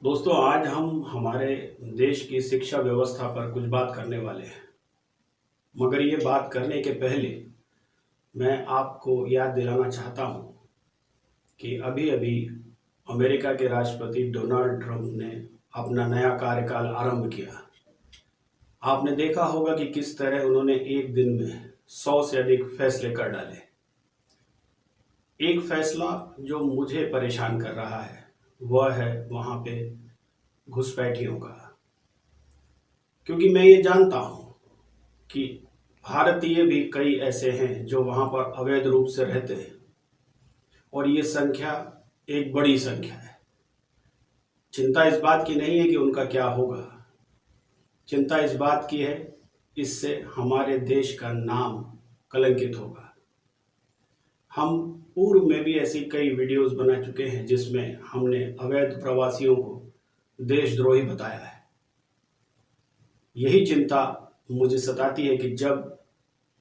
दोस्तों, आज हम हमारे देश की शिक्षा व्यवस्था पर कुछ बात करने वाले हैं। मगर ये बात करने के पहले मैं आपको याद दिलाना चाहता हूँ कि अभी अभी अमेरिका के राष्ट्रपति डोनाल्ड ट्रंप ने अपना नया कार्यकाल आरंभ किया। आपने देखा होगा कि किस तरह उन्होंने एक दिन में 100 से अधिक फैसले कर डाले। एक फैसला जो मुझे परेशान कर रहा है वह है वहाँ पे घुसपैठियों का, क्योंकि मैं ये जानता हूँ कि भारतीय भी कई ऐसे हैं जो वहाँ पर अवैध रूप से रहते हैं और ये संख्या एक बड़ी संख्या है। चिंता इस बात की नहीं है कि उनका क्या होगा, चिंता इस बात की है इससे हमारे देश का नाम कलंकित होगा। हम पूर्व में भी ऐसी कई वीडियोस बना चुके हैं जिसमें हमने अवैध प्रवासियों को देशद्रोही बताया है। यही चिंता मुझे सताती है कि जब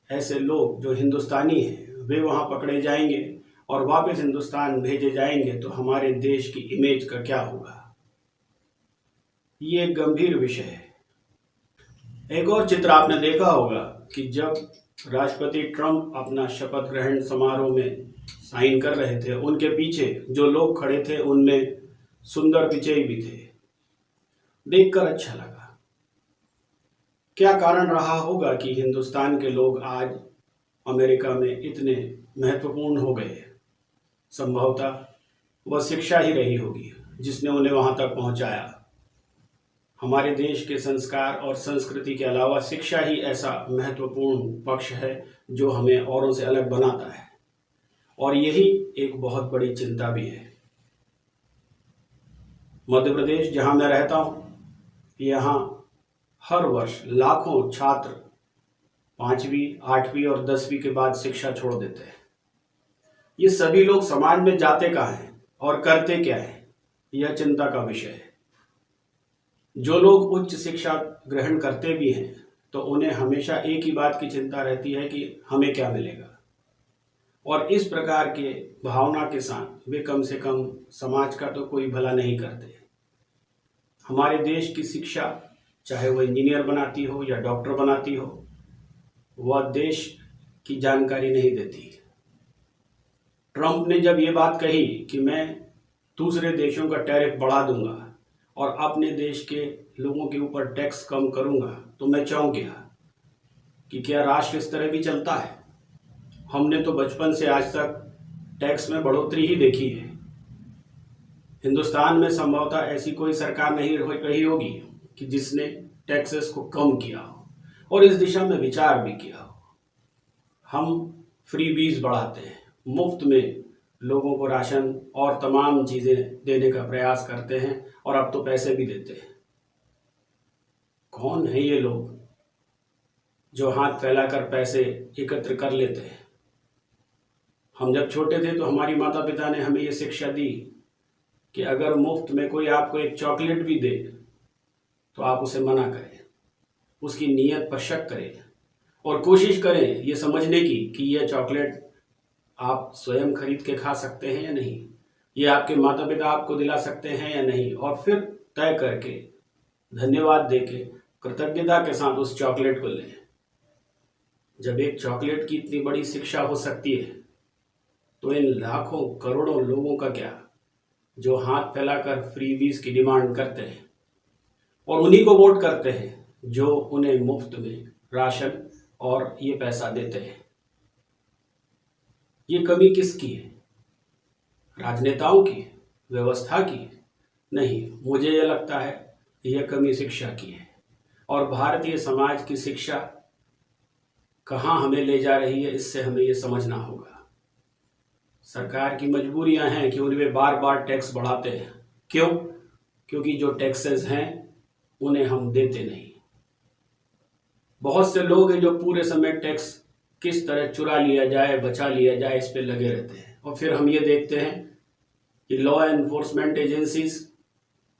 ऐसे लोग जो हिंदुस्तानी हैं वे वहाँ पकड़े जाएंगे और वापस हिंदुस्तान भेजे जाएंगे तो हमारे देश की इमेज का क्या होगा। ये एक गंभीर विषय है। एक और चित्र आपने देखा होगा कि जब राष्ट्रपति ट्रंप अपना शपथ ग्रहण समारोह में साइन कर रहे थे, उनके पीछे जो लोग खड़े थे उनमें सुंदर पिचई भी थे। देखकर अच्छा लगा। क्या कारण रहा होगा कि हिंदुस्तान के लोग आज अमेरिका में इतने महत्वपूर्ण हो गए? संभवतः वह शिक्षा ही रही होगी जिसने उन्हें वहां तक पहुंचाया। हमारे देश के संस्कार और संस्कृति के अलावा शिक्षा ही ऐसा महत्वपूर्ण पक्ष है जो हमें औरों से अलग बनाता है, और यही एक बहुत बड़ी चिंता भी है। मध्य प्रदेश जहां मैं रहता हूं, यहाँ हर वर्ष लाखों छात्र 5वीं, 8वीं और 10वीं के बाद शिक्षा छोड़ देते हैं। ये सभी लोग समाज में जाते कहाँ हैं और करते क्या है, यह चिंता का विषय है। जो लोग उच्च शिक्षा ग्रहण करते भी हैं तो उन्हें हमेशा एक ही बात की चिंता रहती है कि हमें क्या मिलेगा, और इस प्रकार के भावना के साथ वे कम से कम समाज का तो कोई भला नहीं करते। हमारे देश की शिक्षा, चाहे वह इंजीनियर बनाती हो या डॉक्टर बनाती हो, वह देश की जानकारी नहीं देती। ट्रंप ने जब ये बात कही कि मैं दूसरे देशों का टैरिफ बढ़ा दूंगा और अपने देश के लोगों के ऊपर टैक्स कम करूंगा, तो मैं चौंक गया कि क्या राष्ट्र इस तरह भी चलता है। हमने तो बचपन से आज तक टैक्स में बढ़ोतरी ही देखी है। हिंदुस्तान में संभवतः ऐसी कोई सरकार नहीं रही होगी कि जिसने टैक्सेस को कम किया हो और इस दिशा में विचार भी किया हो। हम फ्रीबीज बढ़ाते हैं, मुफ्त में लोगों को राशन और तमाम चीज़ें देने का प्रयास करते हैं, और अब तो पैसे भी देते हैं। कौन है ये लोग जो हाथ फैलाकर पैसे एकत्र कर लेते हैं? हम जब छोटे थे तो हमारी माता पिता ने हमें ये शिक्षा दी कि अगर मुफ्त में कोई आपको एक चॉकलेट भी दे तो आप उसे मना करें, उसकी नीयत पर शक करें और कोशिश करें ये समझने की कि यह चॉकलेट आप स्वयं खरीद के खा सकते हैं या नहीं, ये आपके माता पिता आपको दिला सकते हैं या नहीं, और फिर तय करके धन्यवाद देके कृतज्ञता के साथ उस चॉकलेट को लें। जब एक चॉकलेट की इतनी बड़ी शिक्षा हो सकती है तो इन लाखों करोड़ों लोगों का क्या, जो हाथ फैलाकर फ्रीबीज की डिमांड करते हैं और उन्हीं को वोट करते हैं जो उन्हें मुफ्त में राशन और ये पैसा देते हैं। ये कमी किसकी है? राजनेताओं की, व्यवस्था की? नहीं, मुझे यह लगता है यह कमी शिक्षा की है। और भारतीय समाज की शिक्षा कहाँ हमें ले जा रही है, इससे हमें ये समझना होगा। सरकार की मजबूरियां हैं कि उन्हें बार बार टैक्स बढ़ाते हैं। क्यों? क्योंकि जो टैक्सेस हैं उन्हें हम देते नहीं। बहुत से लोग हैं जो पूरे समय टैक्स किस तरह चुरा लिया जाए, बचा लिया जाए, इस पे लगे रहते हैं, और फिर हम ये देखते हैं कि लॉ एनफोर्समेंट एजेंसीज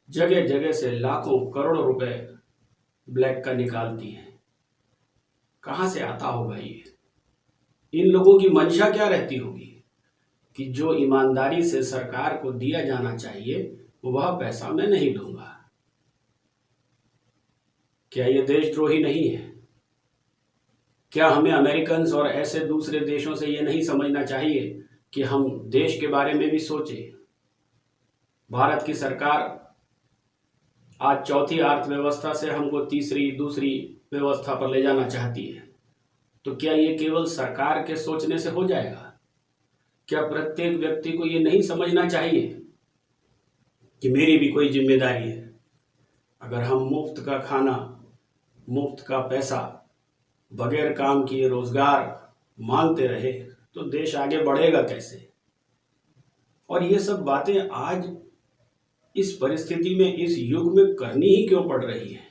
जगह जगह से लाखों करोड़ों रुपए ब्लैक का निकालती हैं। कहाँ से आता होगा ये? इन लोगों की मंशा क्या रहती होगी कि जो ईमानदारी से सरकार को दिया जाना चाहिए वह पैसा मैं नहीं दूंगा। क्या ये देशद्रोही नहीं है? क्या हमें अमेरिकन और ऐसे दूसरे देशों से ये नहीं समझना चाहिए कि हम देश के बारे में भी सोचें? भारत की सरकार आज चौथी अर्थव्यवस्था से हमको तीसरी दूसरी व्यवस्था पर ले जाना चाहती है, तो क्या ये केवल सरकार के सोचने से हो जाएगा? क्या प्रत्येक व्यक्ति को ये नहीं समझना चाहिए कि मेरी भी कोई जिम्मेदारी है? अगर हम मुफ्त का खाना, मुफ्त का पैसा, बगैर काम किए रोजगार मांगते रहे तो देश आगे बढ़ेगा कैसे? और ये सब बातें आज इस परिस्थिति में, इस युग में करनी ही क्यों पड़ रही है?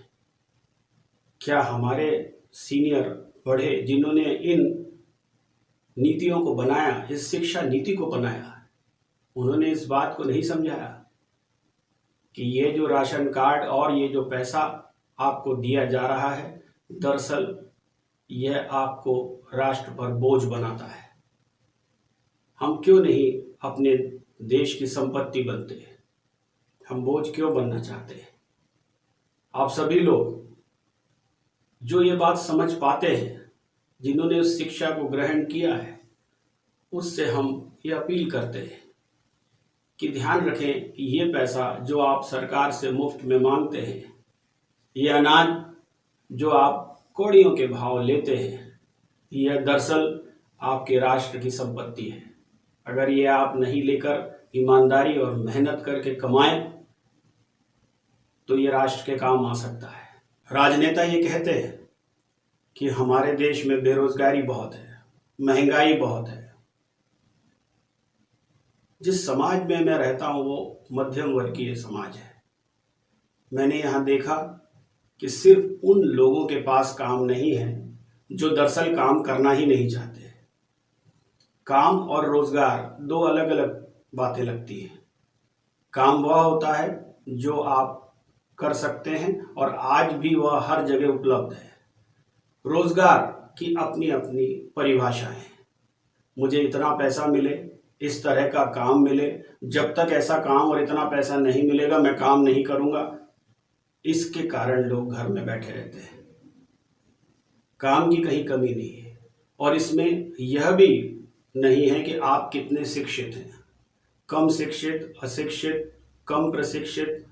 क्या हमारे सीनियर बड़े जिन्होंने इन नीतियों को बनाया, इस शिक्षा नीति को बनाया, उन्होंने इस बात को नहीं समझाया कि ये जो राशन कार्ड और ये जो पैसा आपको दिया जा रहा है, दरअसल यह आपको राष्ट्र पर बोझ बनाता है। हम क्यों नहीं अपने देश की संपत्ति बनते? हम बोझ क्यों बनना चाहते हैं? आप सभी लोग जो ये बात समझ पाते हैं, जिन्होंने उस शिक्षा को ग्रहण किया है, उससे हम ये अपील करते हैं कि ध्यान रखें कि ये पैसा जो आप सरकार से मुफ्त में मांगते हैं, ये अनाज जो आप कौड़ियों के भाव लेते हैं, यह दरअसल आपके राष्ट्र की संपत्ति है। अगर ये आप नहीं लेकर ईमानदारी और मेहनत करके कमाएं तो ये राष्ट्र के काम आ सकता है। राजनेता ये कहते हैं कि हमारे देश में बेरोजगारी बहुत है, महंगाई बहुत है। जिस समाज में मैं रहता हूँ वो मध्यम वर्गीय समाज है। मैंने यहाँ देखा कि सिर्फ उन लोगों के पास काम नहीं है जो दरअसल काम करना ही नहीं चाहते। काम और रोजगार दो अलग अलग बातें लगती हैं। काम वह होता है जो आप कर सकते हैं और आज भी वह हर जगह उपलब्ध है। रोजगार की अपनी अपनी परिभाषा है। मुझे इतना पैसा मिले, इस तरह का काम मिले, जब तक ऐसा काम और इतना पैसा नहीं मिलेगा मैं काम नहीं करूंगा। इसके कारण लोग घर में बैठे रहते हैं। काम की कहीं कमी नहीं है और इसमें यह भी नहीं है कि आप कितने शिक्षित हैं। कम शिक्षित, अशिक्षित, कम प्रशिक्षित,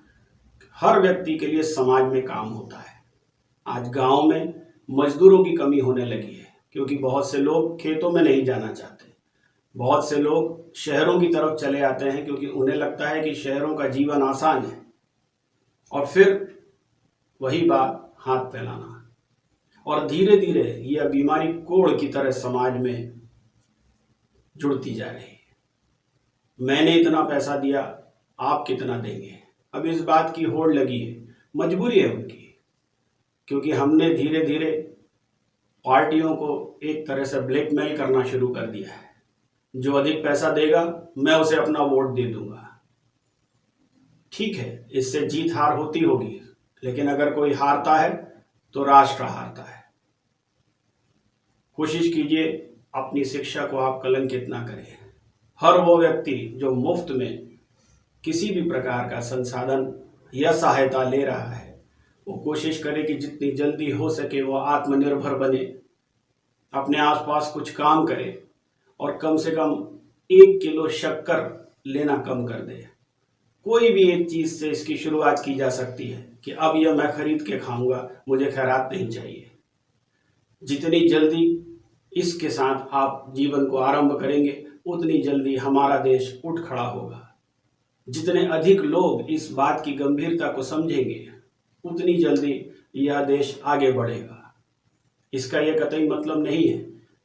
हर व्यक्ति के लिए समाज में काम होता है। आज गांव में मजदूरों की कमी होने लगी है क्योंकि बहुत से लोग खेतों में नहीं जाना चाहते। बहुत से लोग शहरों की तरफ चले आते हैं क्योंकि उन्हें लगता है कि शहरों का जीवन आसान है। और फिर वही बात, हाथ फैलाना। और धीरे धीरे यह बीमारी कोढ़ की तरह समाज में जुड़ती जा रही है। मैंने इतना पैसा दिया, आप कितना देंगे? अब इस बात की होड़ लगी है, मजबूरी है उनकी, क्योंकि हमने धीरे धीरे पार्टियों को एक तरह से ब्लैकमेल करना शुरू कर दिया है। जो अधिक पैसा देगा मैं उसे अपना वोट दे दूंगा। ठीक है, इससे जीत हार होती होगी, लेकिन अगर कोई हारता है तो राष्ट्र हारता है। कोशिश कीजिए अपनी शिक्षा को आप कलंकित ना करें। हर वो व्यक्ति जो मुफ्त में किसी भी प्रकार का संसाधन या सहायता ले रहा है, वो कोशिश करे कि जितनी जल्दी हो सके वो आत्मनिर्भर बने, अपने आसपास कुछ काम करे और कम से कम 1 किलो शक्कर लेना कम कर दे। कोई भी एक चीज से इसकी शुरुआत की जा सकती है कि अब यह मैं खरीद के खाऊंगा, मुझे खैरात नहीं चाहिए। जितनी जल्दी इसके साथ आप जीवन को आरंभ करेंगे उतनी जल्दी हमारा देश उठ खड़ा होगा। जितने अधिक लोग इस बात की गंभीरता को समझेंगे उतनी जल्दी यह देश आगे बढ़ेगा। इसका यह कतई मतलब नहीं है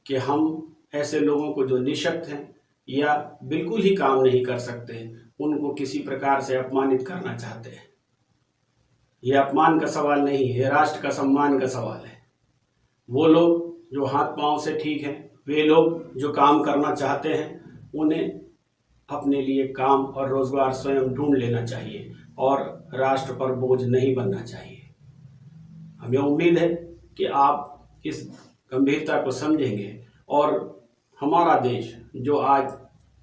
कि हम ऐसे लोगों को जो निःशक्त हैं या बिल्कुल ही काम नहीं कर सकते, उनको किसी प्रकार से अपमानित करना चाहते हैं। यह अपमान का सवाल नहीं है, यह राष्ट्र का सम्मान का सवाल है। वो लोग जो हाथ पांव से ठीक हैं, वे लोग जो काम करना चाहते हैं, उन्हें अपने लिए काम और रोजगार स्वयं ढूंढ लेना चाहिए और राष्ट्र पर बोझ नहीं बनना चाहिए। हमें उम्मीद है कि आप इस गंभीरता को समझेंगे और हमारा देश जो आज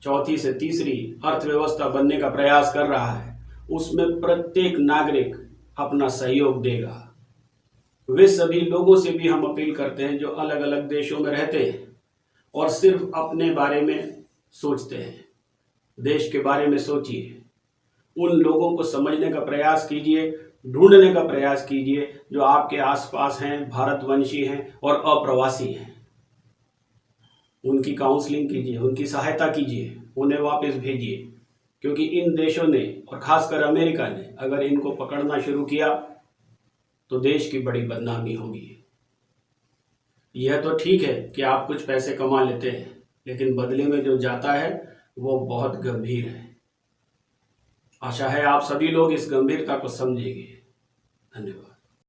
चौथी से तीसरी अर्थव्यवस्था बनने का प्रयास कर रहा है, उसमें प्रत्येक नागरिक अपना सहयोग देगा। वे सभी लोगों से भी हम अपील करते हैं जो अलग अलग देशों में रहते हैं और सिर्फ अपने बारे में सोचते हैं। देश के बारे में सोचिए, उन लोगों को समझने का प्रयास कीजिए, ढूंढने का प्रयास कीजिए जो आपके आसपास हैं, भारतवंशी हैं और अप्रवासी हैं। उनकी काउंसलिंग कीजिए, उनकी सहायता कीजिए, उन्हें वापस भेजिए, क्योंकि इन देशों ने और खासकर अमेरिका ने अगर इनको पकड़ना शुरू किया तो देश की बड़ी बदनामी होगी। यह तो ठीक है कि आप कुछ पैसे कमा लेते हैं, लेकिन बदले में जो जाता है वो बहुत गंभीर है। आशा है आप सभी लोग इस गंभीरता को समझेंगे। धन्यवाद।